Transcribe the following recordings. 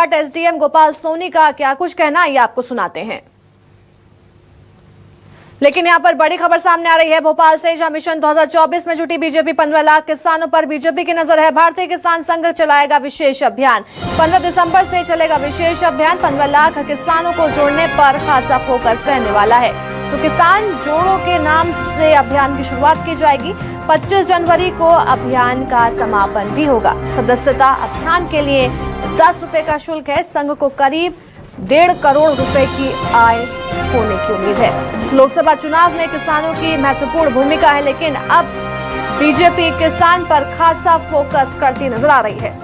Balaghat SDM Gopal Soni का क्या कुछ कहना है, ये आपको सुनाते हैं। लेकिन यहां पर बड़ी खबर सामने आ रही है भोपाल से, जहां मिशन 2024 में जुटी बीजेपी 15 लाख किसानों पर बीजेपी की नजर है। भारतीय किसान संघ चलाएगा विशेष अभियान। 15 दिसंबर से चलेगा विशेष अभियान। 15 लाख किसानों को जोड़ने पर खासा फोकस रहने वाला है। तो किसान जोड़ो के नाम से अभियान की शुरुआत की जाएगी। 25 जनवरी को अभियान का समापन भी होगा। सदस्यता अभियान के लिए 10 रुपए का शुल्क है। संघ को करीब 1.5 करोड़ रुपए की आय होने की उम्मीद है। लोकसभा चुनाव में किसानों की महत्वपूर्ण भूमिका है, लेकिन अब बीजेपी किसान पर खासा फोकस करती नजर आ रही है।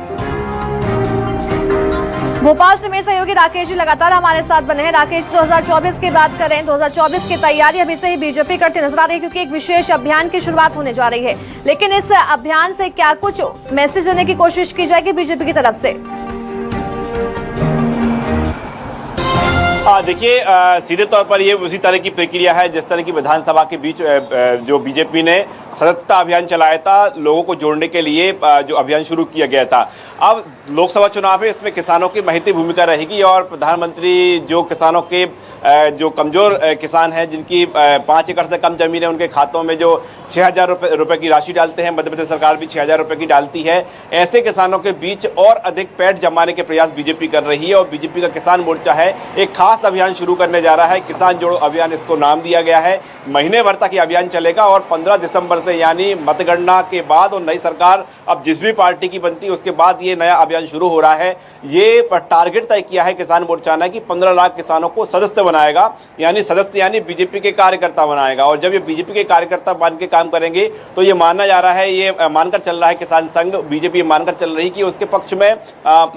भोपाल से मेरे सहयोगी राकेश जी लगातार हमारे साथ बने हैं। राकेश, 2024 की बात करें, 2024 की तैयारी अभी से ही बीजेपी करती नजर आ रही है, क्योंकि एक विशेष अभियान की शुरुआत होने जा रही है। लेकिन इस अभियान से क्या कुछ मैसेज देने की कोशिश की जाएगी बीजेपी की तरफ से? देखिए, सीधे तौर पर ये उसी तरह की प्रक्रिया है जिस तरह की विधानसभा के बीच जो बीजेपी ने सदस्यता अभियान चलाया था, लोगों को जोड़ने के लिए जो अभियान शुरू किया गया था। अब लोकसभा चुनाव है, इसमें किसानों की महती भूमिका रहेगी और प्रधानमंत्री जो किसानों के जो कमजोर किसान हैं, जिनकी 5 एकड़ से कम जमीन है, उनके खातों में जो 6,000 रुपए की राशि डालते हैं, मध्य प्रदेश सरकार भी 6,000 रुपए की डालती है। ऐसे किसानों के बीच और अधिक पैठ जमाने के प्रयास बीजेपी कर रही है और बीजेपी का किसान मोर्चा है एक खास अभियान शुरू करने जा रहा है। किसान जोड़ो अभियान इसको नाम दिया गया है। महीने भर तक ये अभियान चलेगा और 15 दिसंबर से यानी मतगणना के बाद और नई सरकार अब जिस भी पार्टी की बनती है उसके बाद ये नया अभियान शुरू हो रहा है। ये टारगेट तय किया है किसान मोर्चा ने कि 15 लाख किसानों को सदस्य बनाएगा, यानी सदस्य यानी बीजेपी के कार्यकर्ता बनाएगा। और जब ये बीजेपी के कार्यकर्ता बन के काम करेंगे तो ये माना जा रहा है, ये मानकर चल रहा है किसान संघ, बीजेपी मानकर चल रही कि उसके पक्ष में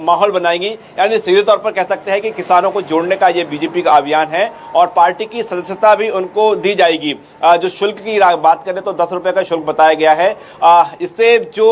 माहौल बनाएगी। यानी सीधे तौर पर कह सकते हैं कि किसानों को जोड़ने का ये बीजेपी का अभियान है और पार्टी की सदस्यता भी उनको दी जाएगी। जो शुल्क की बात करें तो 10 रुपए का शुल्क बताया गया है। इससे जो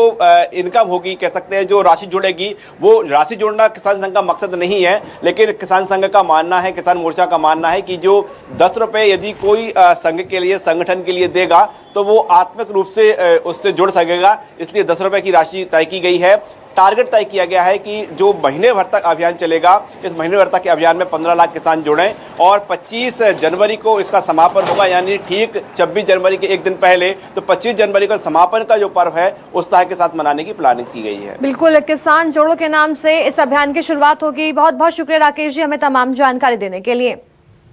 इनकम होगी, कह सकते हैं जो राशि जुड़ेगी, वो राशि जोड़ना किसान संघ का मकसद नहीं है, लेकिन किसान संघ का मानना है, किसान मोर्चा का मानना है कि जो 10 रुपए यदि कोई संघ के लिए, संगठन के लिए देगा तो वो आत्मिक रूप से उससे जुड़ सकेगा। इसलिए 10 रुपए की राशि तय की गई है। टारगेट तय किया गया है कि जो महीने भर तक अभियान चलेगा, इस महीने भर तक के अभियान में 15 लाख किसान जुड़ें और 25 जनवरी को इसका समापन होगा, यानी ठीक 26 जनवरी के एक दिन पहले। तो 25 जनवरी का समापन का जो पर्व है उत्साह के साथ मनाने की प्लानिंग की गई है। बिल्कुल, किसान जोड़ो के नाम से इस अभियान की शुरुआत होगी। बहुत बहुत शुक्रिया राकेश जी, हमें तमाम जानकारी देने के लिए।